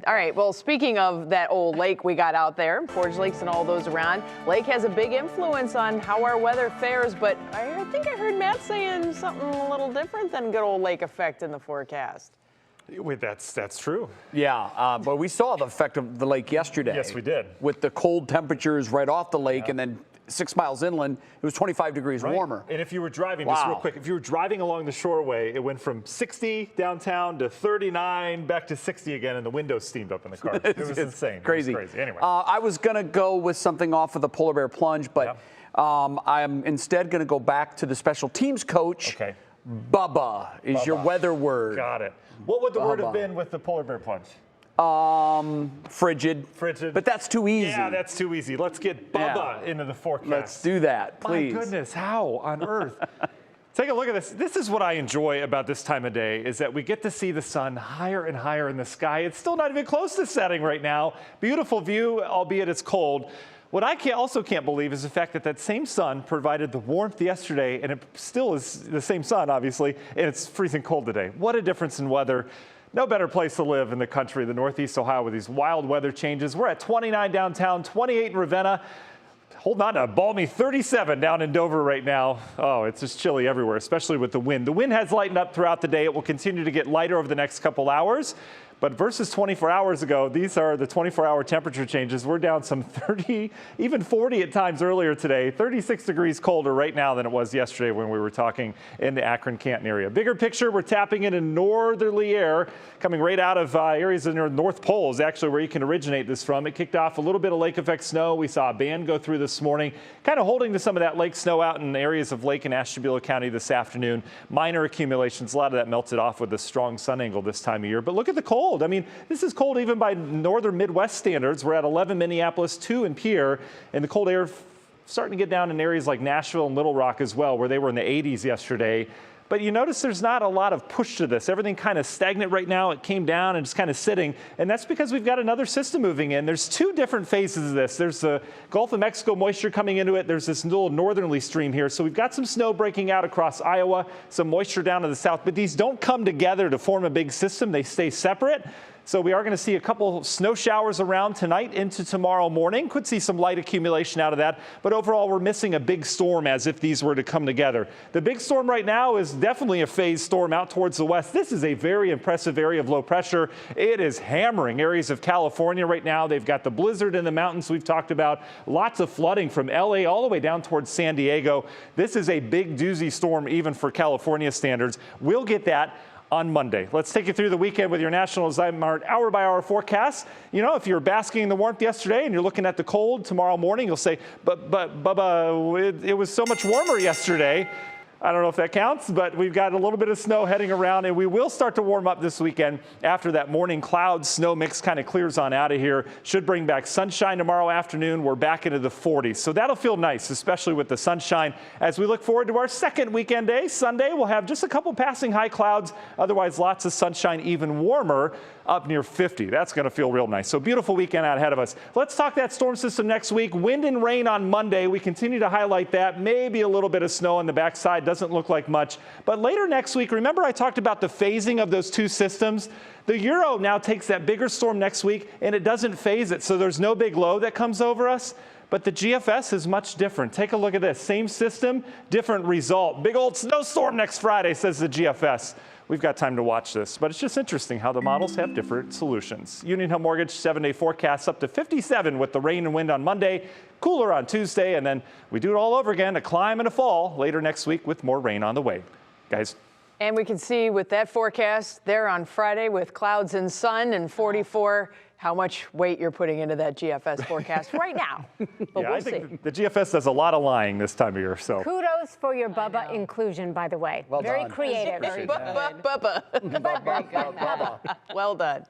All right, well, speaking of that old lake we got out there, Portage Lakes and all those around, lake has a big influence on how our weather fares, but I think I heard Matt saying something a little different than good old lake effect in the forecast. Wait, that's true. Yeah, but we saw the effect of the lake yesterday. Yes, we did. With the cold temperatures right off the lake, and then 6 miles inland, it was 25 degrees warmer. And if you were driving, just real quick, if you were driving along the shoreway, it went from 60 downtown to 39, back to 60 again, and the windows steamed up in the car. It was insane. Crazy. It was crazy. Anyway. I was going to go with something off of the polar bear plunge, but I'm instead going to go back to the special teams coach. Okay. Bubba is your weather word. Got it. What would the word have been with the polar bear plunge? Frigid. Frigid. But that's too easy. Yeah, that's too easy. Let's get Bubba into the forecast. Let's do that, please. My goodness, how on earth? Take a look at this. This is what I enjoy about this time of day, is that we get to see the sun higher and higher in the sky. It's still not even close to setting right now. Beautiful view, albeit it's cold. What I also can't believe is the fact that that same sun provided the warmth yesterday, and it still is the same sun, obviously, and it's freezing cold today. What a difference in weather. No better place to live in the country than Northeast Ohio with these wild weather changes. We're at 29 downtown, 28 in Ravenna. Holding on to a balmy 37 down in Dover right now. Oh, it's just chilly everywhere, especially with the wind. The wind has lightened up throughout the day. It will continue to get lighter over the next couple hours. But versus 24 hours ago, these are the 24-hour temperature changes. We're down some 30, even 40 at times earlier today. 36 degrees colder right now than it was yesterday when we were talking in the Akron-Canton area. Bigger picture, we're tapping into northerly air coming right out of areas in the North Pole is actually where you can originate this from. It kicked off a little bit of lake effect snow. We saw a band go through this morning, kind of holding to some of that lake snow out in areas of Lake and Ashtabula County this afternoon. Minor accumulations, a lot of that melted off with a strong sun angle this time of year. But look at the cold. I mean, this is cold even by northern Midwest standards. We're at 11 Minneapolis, 2 in Pierre, and the cold air starting to get down in areas like Nashville and Little Rock as well, where they were in the 80s yesterday. But you notice there's not a lot of push to this. Everything kind of stagnant right now. It came down and it's kind of sitting. And that's because we've got another system moving in. There's two different phases of this. There's the Gulf of Mexico moisture coming into it. There's this little northerly stream here. So we've got some snow breaking out across Iowa, some moisture down to the south. But these don't come together to form a big system. They stay separate. So we are going to see a couple snow showers around tonight into tomorrow morning. Could see some light accumulation out of that. But overall, we're missing a big storm as if these were to come together. The big storm right now is definitely a phase storm out towards the west. This is a very impressive area of low pressure. It is hammering areas of California right now. They've got the blizzard in the mountains we've talked about. Lots of flooding from LA all the way down towards San Diego. This is a big doozy storm even for California standards. We'll get that on Monday. Let's take you through the weekend with your National Zymark hour-by-hour forecast. You know, if you're basking in the warmth yesterday and you're looking at the cold tomorrow morning, you'll say, but Bubba, it was so much warmer yesterday. I don't know if that counts, but we've got a little bit of snow heading around, and we will start to warm up this weekend after that morning cloud snow mix kind of clears on out of here. Should bring back sunshine tomorrow afternoon. We're back into the 40s, so that'll feel nice, especially with the sunshine. As we look forward to our second weekend day, Sunday, we'll have just a couple passing high clouds. Otherwise, lots of sunshine, even warmer, up near 50. That's going to feel real nice. So beautiful weekend out ahead of us. Let's talk that storm system next week. Wind and rain on Monday. We continue to highlight that. Maybe a little bit of snow on the backside. Doesn't look like much. But later next week, remember I talked about the phasing of those two systems? The Euro now takes that bigger storm next week, and it doesn't phase it. So there's no big low that comes over us. But the GFS is much different. Take a look at this. Same system, different result. Big old snowstorm next Friday, says the GFS. We've got time to watch this, but it's just interesting how the models have different solutions. Union Hill Mortgage 7-day forecasts up to 57 with the rain and wind on Monday, cooler on Tuesday, and then we do it all over again, a climb and a fall later next week with more rain on the way. Guys. And we can see with that forecast there on Friday with clouds and sun and 44, how much weight you're putting into that GFS forecast right now. But we'll see. The GFS does a lot of lying this time of year. So kudos for your Bubba inclusion, by the way. Well Very done. creative. Bubba. Well done.